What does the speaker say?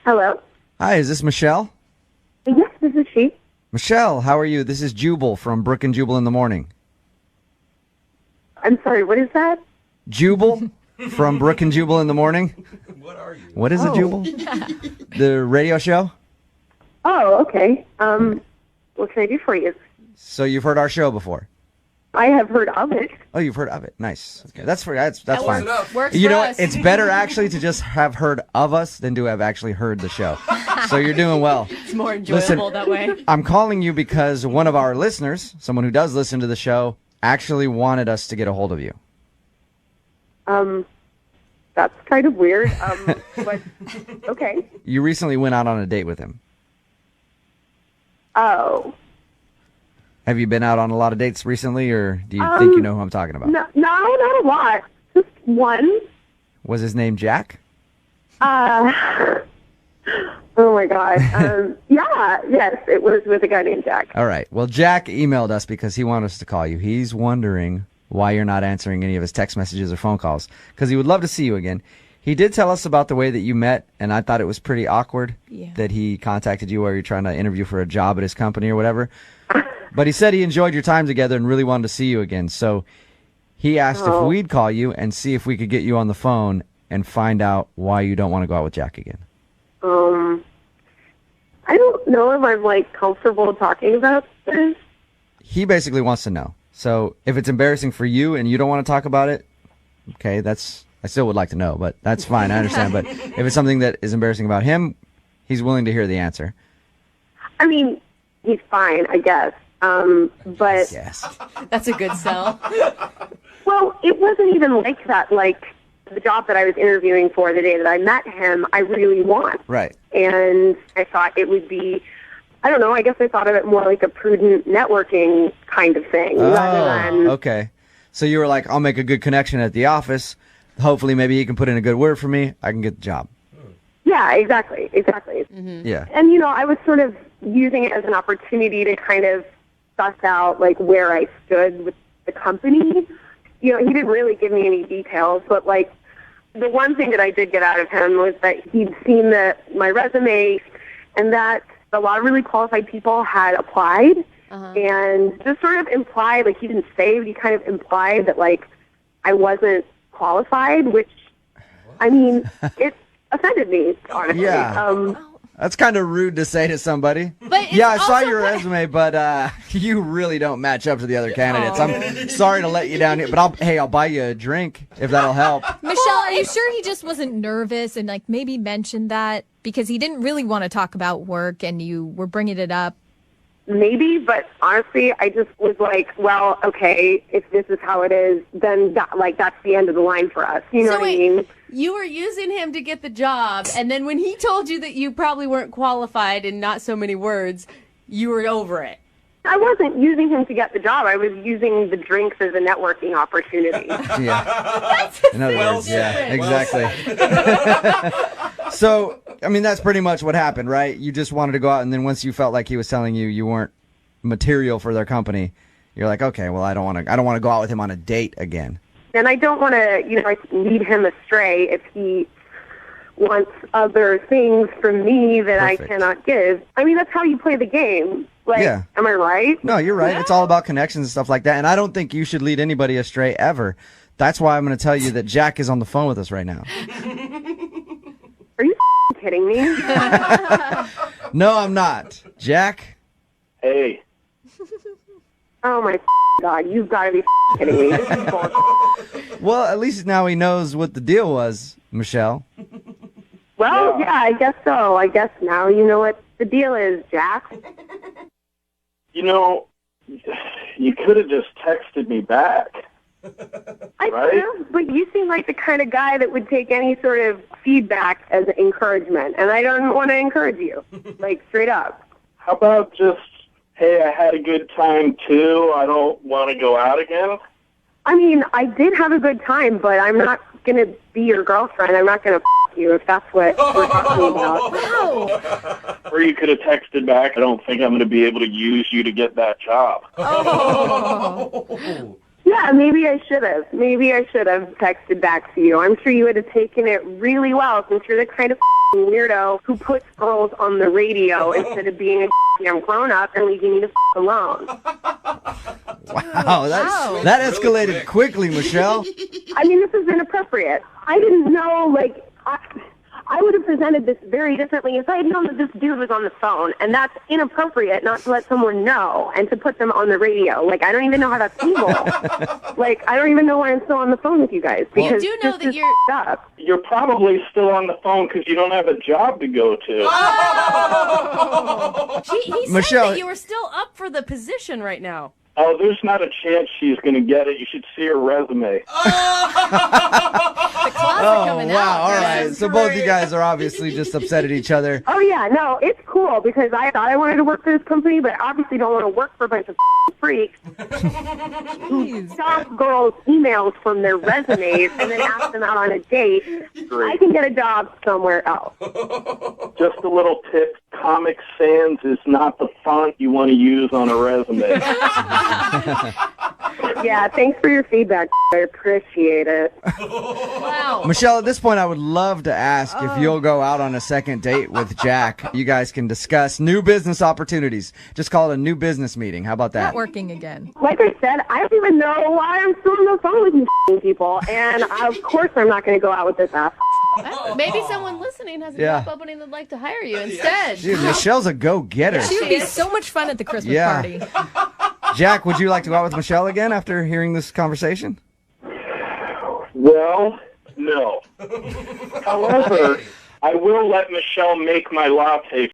Hello? Hi, is this Michelle? Yes, this is she. Michelle, how are you? This is Jubal from Brook and Jubal in the Morning. I'm sorry, what is that? Jubal from Brook and Jubal in the Morning? What are you? What is a Jubal? The radio show? Oh, okay. What can I do for you? So you've heard our show before? I have heard of it. Oh, you've heard of it. Nice. Okay, that's fine. Works You for know us. what? It's better actually to just have heard of us than to have actually heard the show. So you're doing well. It's more enjoyable that way. I'm calling you because one of our listeners, someone who does listen to the show, actually wanted us to get a hold of you. That's kind of weird. But okay. You recently went out on a date with him. Oh. Have you been out on a lot of dates recently, or do you think you know who I'm talking about? No, not a lot. Just one. Was his name Jack? Oh my God. Yes, it was with a guy named Jack. All right. Well, Jack emailed us because he wanted us to call you. He's wondering why you're not answering any of his text messages or phone calls because he would love to see you again. He did tell us about the way that you met, and I thought it was pretty awkward that he contacted you while you're trying to interview for a job at his company or whatever. But he said he enjoyed your time together and really wanted to see you again. So he asked if we'd call you and see if we could get you on the phone and find out why you don't want to go out with Jack again. I don't know if I'm comfortable talking about this. He basically wants to know. So if it's embarrassing for you and you don't want to talk about it, okay, I still would like to know, but that's fine. I understand. But if it's something that is embarrassing about him, he's willing to hear the answer. I mean, he's fine, I guess. But Yes. That's a good sell. well, it wasn't even like that. Like the job that I was interviewing for the day that I met him, I really want. Right. And I thought it would be, I don't know, I guess I thought of it more like a prudent networking kind of thing rather than... Okay. So you were like, I'll make a good connection at the office. Hopefully maybe he can put in a good word for me. I can get the job. Yeah, exactly. Yeah. And, I was sort of using it as an opportunity to kind of suss out, where I stood with the company. He didn't really give me any details, but, the one thing that I did get out of him was that he'd seen my resume and that a lot of really qualified people had applied and just sort of implied, he didn't say, but he kind of implied that, I wasn't qualified, which, I mean, it offended me, honestly. Yeah. That's kind of rude to say to somebody. But yeah, I saw your resume, but you really don't match up to the other candidates. I'm sorry to let you down here, but I'll buy you a drink if that'll help. Michelle, are you sure he just wasn't nervous and maybe mentioned that because he didn't really want to talk about work and you were bringing it up? Maybe, but honestly, I just was like, well, okay, if this is how it is, then that's the end of the line for us. You know what I mean? You were using him to get the job, and then when he told you that you probably weren't qualified in not so many words, you were over it. I wasn't using him to get the job. I was using the drinks as a networking opportunity. Yeah. In other words, yeah, exactly. So, I mean, that's pretty much what happened, right? You just wanted to go out, and then once you felt like he was telling you you weren't material for their company, you're like, okay, well, I don't want to go out with him on a date again. And I don't want to, lead him astray if he wants other things from me that Perfect. I cannot give. I mean, that's how you play the game. Yeah. Am I right? No, you're right. Yeah. It's all about connections and stuff like that, and I don't think you should lead anybody astray ever. That's why I'm going to tell you that Jack is on the phone with us right now. Are you kidding me? No, I'm not. Jack? Hey. Oh, my God. You've got to be kidding me. This is bullshit. Well, at least now he knows what the deal was, Michelle. Well, yeah, I guess so. I guess now you know what the deal is, Jack. You could have just texted me back. I Right? do, but you seem like the kind of guy that would take any sort of feedback as encouragement, and I don't want to encourage you, straight up. How about just, hey, I had a good time too. I don't want to go out again. I mean, I did have a good time, but I'm not going to be your girlfriend. I'm not going to you if that's what we're talking about. Wow. Or you could have texted back, I don't think I'm going to be able to use you to get that job. Oh. Yeah, maybe I should have. Maybe I should have texted back to you. I'm sure you would have taken it really well since you're the kind of weirdo who puts girls on the radio instead of being a damn grown-up and leaving me the alone. Wow, that escalated quickly, Michelle. I mean, this is inappropriate. I didn't know, like, I would have presented this very differently if I had known that this dude was on the phone, and that's inappropriate not to let someone know and to put them on the radio. Like, I don't even know how that's legal. Like, I don't even know why I'm still on the phone with you guys, because You do know this that is you're... up. You're probably still on the phone because you don't have a job to go to. He said Michelle- that you were still up for the position right now. Oh, there's not a chance she's going to get it. You should see her resume. The closet coming Wow, out. all This right. is So both great. you guys are obviously just upset at each other. Oh, yeah, no, it's cool, because I thought I wanted to work for this company, but I obviously don't want to work for a bunch of freaks who stop girls' emails from their resumes and then ask them out on a date. I can get a job somewhere else. Just a little tip, Comic Sans is not the font you want to use on a resume. Yeah, thanks for your feedback. I appreciate it. Wow. Michelle, at this point, I would love to ask if you'll go out on a second date with Jack. You guys can discuss new business opportunities. Just call it a new business meeting. How about that? Networking again. Like I said, I don't even know why I'm still on the phone with you people, and of course I'm not going to go out with this ass. Maybe someone listening has a Yeah. job opening that'd like to hire you instead. Dude, Michelle's a go-getter. She would be so much fun at the Christmas Yeah. party. Jack, would you like to go out with Michelle again after hearing this conversation? Well, no. However, I will let Michelle make my latte